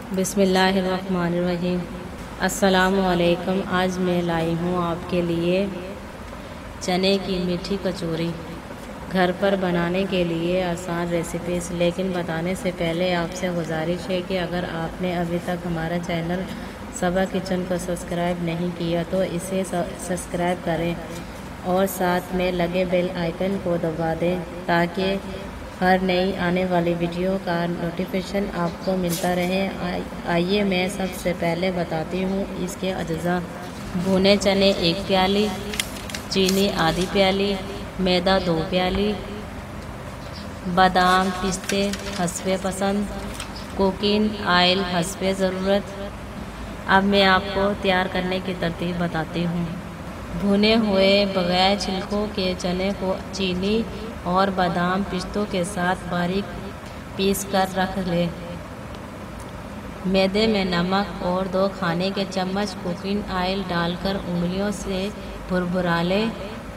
बिस्मिल्लाहिर्रहमानिर्रहीम। अस्सलामुअलैकुम। आज मैं लाई हूँ आपके लिए चने की मीठी कचौरी। घर पर बनाने के लिए आसान रेसिपीज़, लेकिन बताने से पहले आपसे गुजारिश है कि अगर आपने अभी तक हमारा चैनल सबा किचन को सब्सक्राइब नहीं किया तो इसे सब्सक्राइब करें और साथ में लगे बेल आइकन को दबा दें ताकि हर नई आने वाली वीडियो का नोटिफिकेशन आपको मिलता रहे। आइए मैं सबसे पहले बताती हूँ इसके अज्जा। भुने चने 1 प्याली, चीनी आधी प्याली, मैदा 2 प्याली, बादाम पिस्ते हस्बे पसंद, कुकिंग ऑयल हस्बे ज़रूरत। अब मैं आपको तैयार करने की तरतीब बताती हूँ। भुने हुए बगैर छिलकों के चने को चीनी और बादाम पिस्तों के साथ बारीक पीस कर रख लें। मैदे में नमक और 2 खाने के चम्मच कुकिंग ऑयल डालकर उंगलियों से भुरभुरा लें।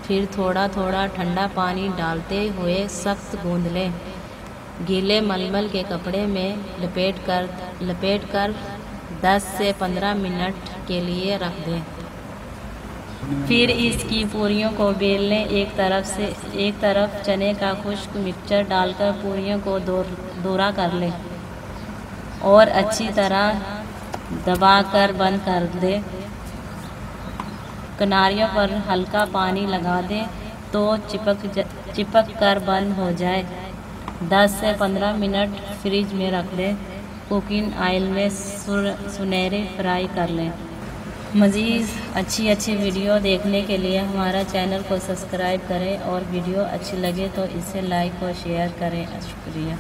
फिर थोड़ा थोड़ा ठंडा पानी डालते हुए सख्त गूंद लें। गीले मलमल के कपड़े में लपेट कर 10 से 15 मिनट के लिए रख दें। फिर इसकी पूरियों को बेल लें। एक तरफ चने का खुश्क मिक्सचर डालकर पूरियों को दोहरा कर लें और अच्छी तरह दबाकर बंद कर दें। किनारियों पर हल्का पानी लगा दें तो चिपक कर बंद हो जाए। 10 से 15 मिनट फ्रिज में रख दें। कुकिंग ऑयल में सुनहरे फ्राई कर लें। मज़ीद अच्छी वीडियो देखने के लिए हमारा चैनल को सब्सक्राइब करें और वीडियो अच्छी लगे तो इसे लाइक और शेयर करें। शुक्रिया।